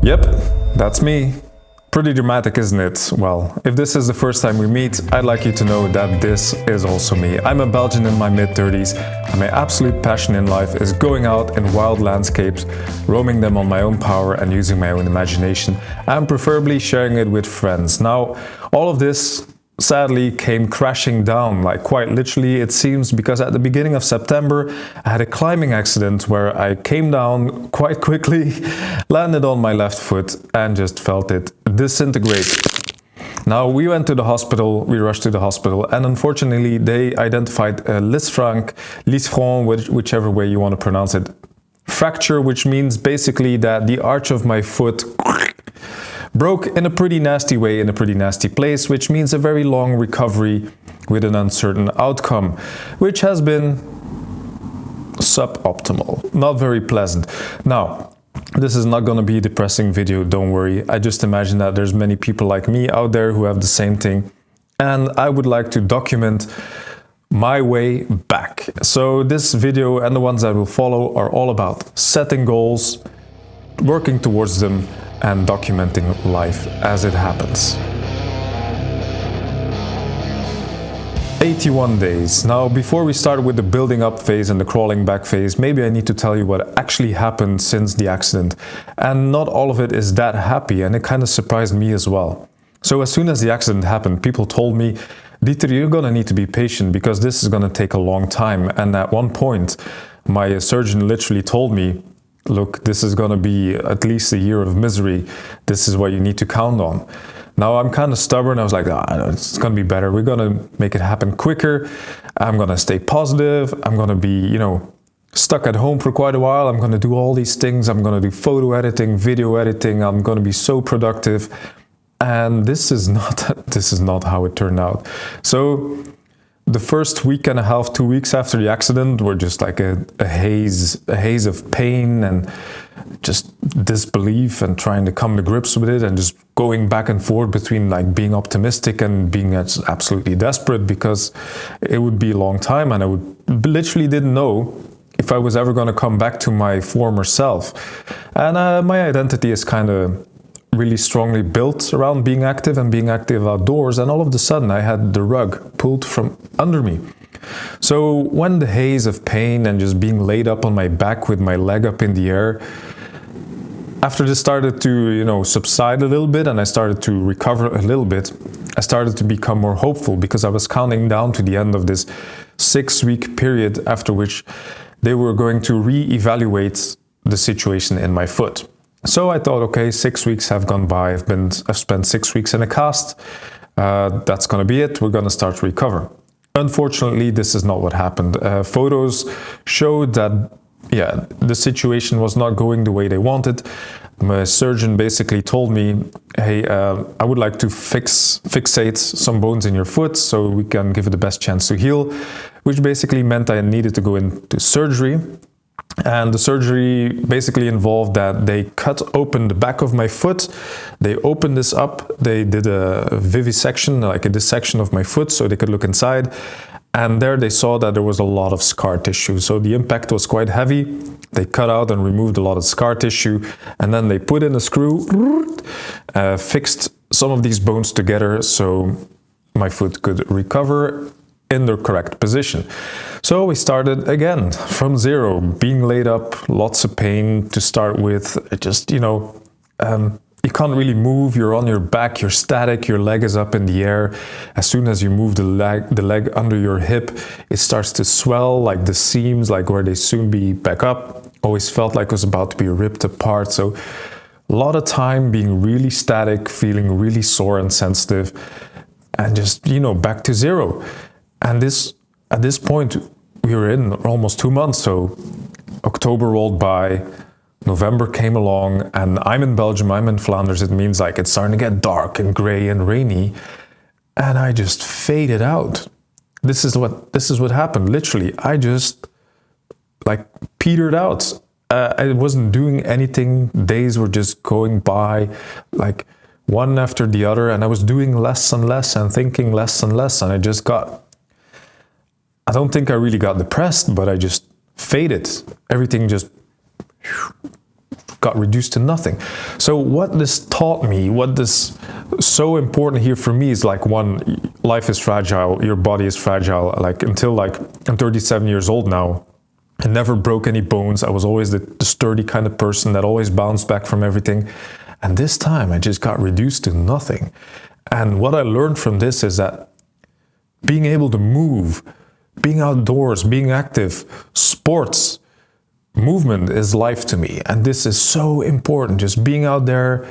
Yep, that's me. Pretty dramatic, isn't it? Well, if this is the first time we meet, I'd like you to know that this is also me. I'm a Belgian in my mid-30s, and my absolute passion in life is going out in wild landscapes, roaming them on my own power and using my own imagination, and preferably sharing it with friends. Now, all of this sadly came crashing down, like quite literally it seems, because at the beginning of September I had a climbing accident where I came down quite quickly, landed on my left foot and just felt it disintegrate. Now we went to the hospital, we rushed to the hospital, and unfortunately they identified a Lisfranc, whichever way you want to pronounce it, fracture, which means basically that the arch of my foot broke in a pretty nasty way, in a pretty nasty place, which means a very long recovery with an uncertain outcome, which has been suboptimal, not very pleasant. Now, this is not going to be a depressing video, don't worry. I just imagine that there's many people like me out there who have the same thing, and I would like to document my way back. So this video and the ones that will follow are all about setting goals, working towards them, and documenting life as it happens. 81 days. Now, before we start with the building up phase and the crawling back phase, maybe I need to tell you what actually happened since the accident. And not all of it is that happy, and it kind of surprised me as well. So as soon as the accident happened, people told me, Dieter, you're gonna need to be patient because this is gonna take a long time. And at one point, my surgeon literally told me, look, this is going to be at least a year of misery. This is what you need to count on. Now, I'm kind of stubborn. I was like, it's going to be better. We're going to make it happen quicker. I'm going to stay positive. I'm going to be, stuck at home for quite a while. I'm going to do all these things. I'm going to do photo editing, video editing. I'm going to be so productive. And this is not how it turned out. So the first week and a half, 2 weeks after the accident were just like a haze of pain and just disbelief and trying to come to grips with it and just going back and forth between like being optimistic and being absolutely desperate because it would be a long time and I literally didn't know if I was ever going to come back to my former self. And my identity is kind of really strongly built around being active and being active outdoors, and all of a sudden I had the rug pulled from under me. So when the haze of pain and just being laid up on my back with my leg up in the air, after this started to subside a little bit and I started to recover a little bit, I started to become more hopeful because I was counting down to the end of this 6-week period after which they were going to re-evaluate the situation in my foot. So I thought, okay, 6 weeks have gone by. I've spent 6 weeks in a cast. That's going to be it. We're going to start to recover. Unfortunately, this is not what happened. Photos showed that, the situation was not going the way they wanted. My surgeon basically told me, hey, I would like to fixate some bones in your foot so we can give it the best chance to heal, which basically meant I needed to go into surgery. And the surgery basically involved that they cut open the back of my foot, they opened this up, they did a vivisection, like a dissection of my foot so they could look inside, and there they saw that there was a lot of scar tissue. So the impact was quite heavy. They cut out and removed a lot of scar tissue, and then they put in a screw, fixed some of these bones together so my foot could recover in the correct position. So we started again from zero, being laid up, lots of pain to start with. Just, you can't really move, you're on your back, you're static, your leg is up in the air. As soon as you move the leg under your hip, it starts to swell, like the seams, like where they soon be back up. Always felt like it was about to be ripped apart. So a lot of time being really static, feeling really sore and sensitive, and just, back to zero. And at this point, we were in almost 2 months. So October rolled by, November came along, and I'm in Belgium, I'm in Flanders. It means like it's starting to get dark and gray and rainy. And I just faded out. This is what happened. Literally, I just like petered out. I wasn't doing anything. Days were just going by like one after the other. And I was doing less and less and thinking less and less. And I don't think I really got depressed, but I just faded. Everything just got reduced to nothing. So what this taught me, what this so important here for me is like, one, life is fragile, your body is fragile. Like until like I'm 37 years old now, I never broke any bones. I was always the sturdy kind of person that always bounced back from everything. And this time I just got reduced to nothing. And what I learned from this is that being able to move, being outdoors, being active, sports, movement is life to me. And this is so important. Just being out there,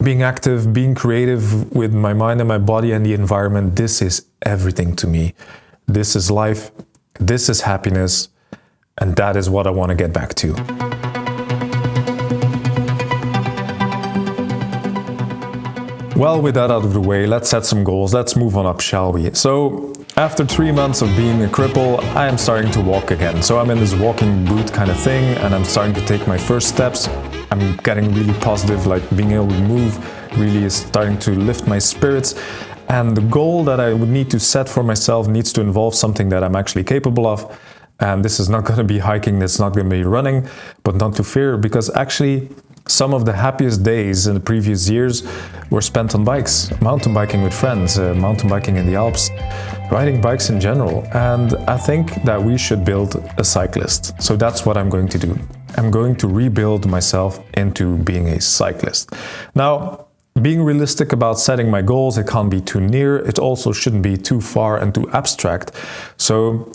being active, being creative with my mind and my body and the environment. This is everything to me. This is life. This is happiness. And that is what I want to get back to. Well, with that out of the way, let's set some goals. Let's move on up, shall we? So, after 3 months of being a cripple, I am starting to walk again. So I'm in this walking boot kind of thing, and I'm starting to take my first steps. I'm getting really positive, like being able to move really is starting to lift my spirits. And the goal that I would need to set for myself needs to involve something that I'm actually capable of. And this is not going to be hiking, this is not going to be running, but not to fear, because actually some of the happiest days in the previous years were spent on bikes, mountain biking with friends, mountain biking in the Alps, riding bikes in general. And I think that we should build a cyclist. So that's what I'm going to do. I'm going to rebuild myself into being a cyclist. Now, being realistic about setting my goals, it can't be too near. It also shouldn't be too far and too abstract. So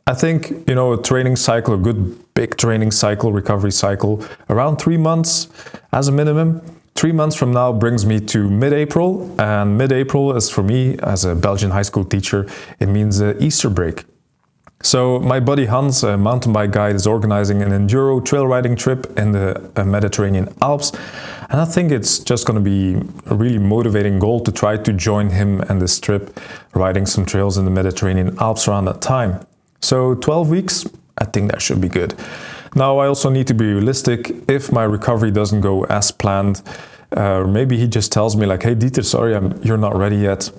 I think, a training cycle, a good big training cycle, recovery cycle, around 3 months as a minimum. 3 months from now brings me to mid-April, and mid-April is for me, as a Belgian high school teacher, it means Easter break. So my buddy Hans, a mountain bike guide, is organizing an enduro trail riding trip in the Mediterranean Alps. And I think it's just going to be a really motivating goal to try to join him and this trip, riding some trails in the Mediterranean Alps around that time. So 12 weeks, I think that should be good. Now, I also need to be realistic. If my recovery doesn't go as planned, maybe he just tells me like, hey, Dieter, sorry, you're not ready yet.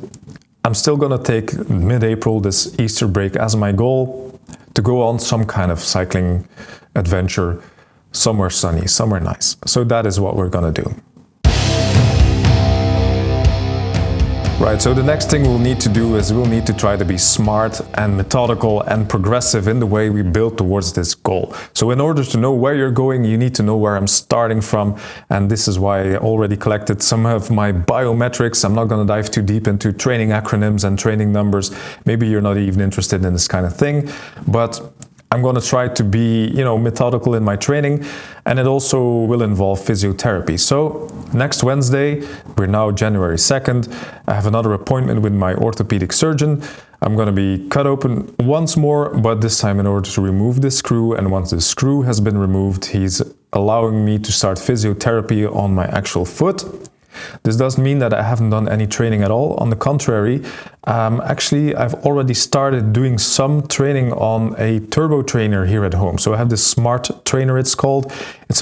I'm still going to take mid-April, this Easter break, as my goal to go on some kind of cycling adventure, somewhere sunny, somewhere nice. So that is what we're going to do. Right, so the next thing we'll need to do is we'll need to try to be smart and methodical and progressive in the way we build towards this goal. So in order to know where you're going, you need to know where I'm starting from. And this is why I already collected some of my biometrics. I'm not going to dive too deep into training acronyms and training numbers. Maybe you're not even interested in this kind of thing, but I'm going to try to be, methodical in my training, and it also will involve physiotherapy. So next Wednesday, we're now January 2nd, I have another appointment with my orthopedic surgeon. I'm going to be cut open once more, but this time in order to remove the screw. And once the screw has been removed, he's allowing me to start physiotherapy on my actual foot. This doesn't mean that I haven't done any training at all. On the contrary, actually, I've already started doing some training on a turbo trainer here at home. So I have this smart trainer, it's called. It's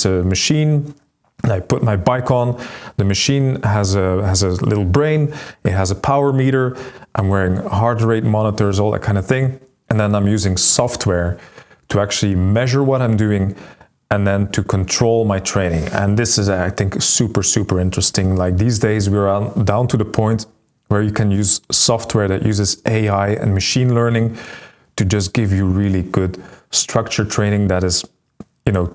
a machine. I put my bike on. The machine has a little brain. It has a power meter. I'm wearing heart rate monitors, all that kind of thing. And then I'm using software to actually measure what I'm doing and then to control my training. And this is, I think, super, super interesting. Like these days, we're down to the point where you can use software that uses AI and machine learning to just give you really good structured training that is,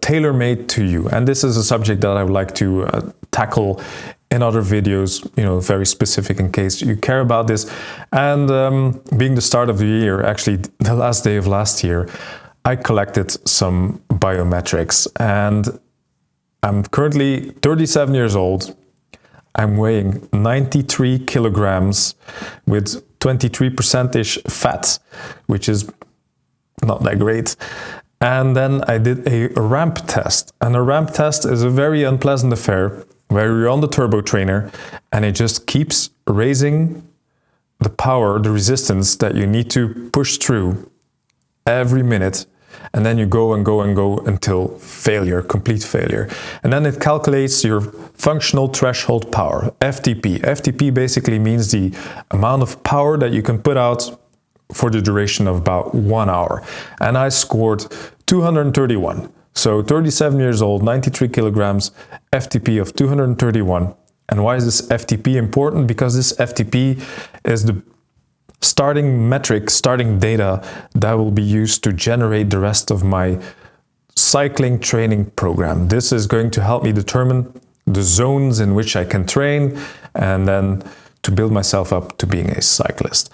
tailor-made to you. And this is a subject that I would like to tackle in other videos, very specific in case you care about this. And being the start of the year, actually the last day of last year, I collected some biometrics, and I'm currently 37 years old. I'm weighing 93 kilograms with 23%-ish fat, which is not that great. And then I did a ramp test, and a ramp test is a very unpleasant affair where you're on the turbo trainer and it just keeps raising the power, the resistance that you need to push through every minute. And then you go and go and go until failure, complete failure. And then it calculates your functional threshold power, FTP. FTP basically means the amount of power that you can put out for the duration of about 1 hour. And I scored 231. So 37 years old, 93 kilograms, FTP of 231. And why is this FTP important? Because this FTP is the starting metric, starting data that will be used to generate the rest of my cycling training program. This is going to help me determine the zones in which I can train and then to build myself up to being a cyclist.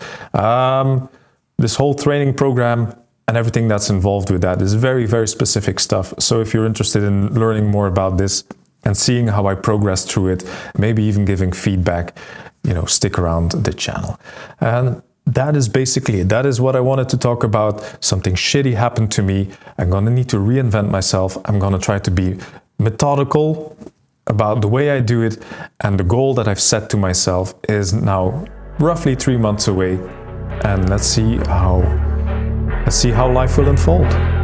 This whole training program and everything that's involved with that is very, very specific stuff. So if you're interested in learning more about this and seeing how I progress through it, maybe even giving feedback, stick around the channel. And that is basically it. That is what I wanted to talk about. Something shitty happened to me. I'm gonna need to reinvent myself. I'm gonna try to be methodical about the way I do it. And the goal that I've set to myself is now roughly 3 months away. And let's see how life will unfold.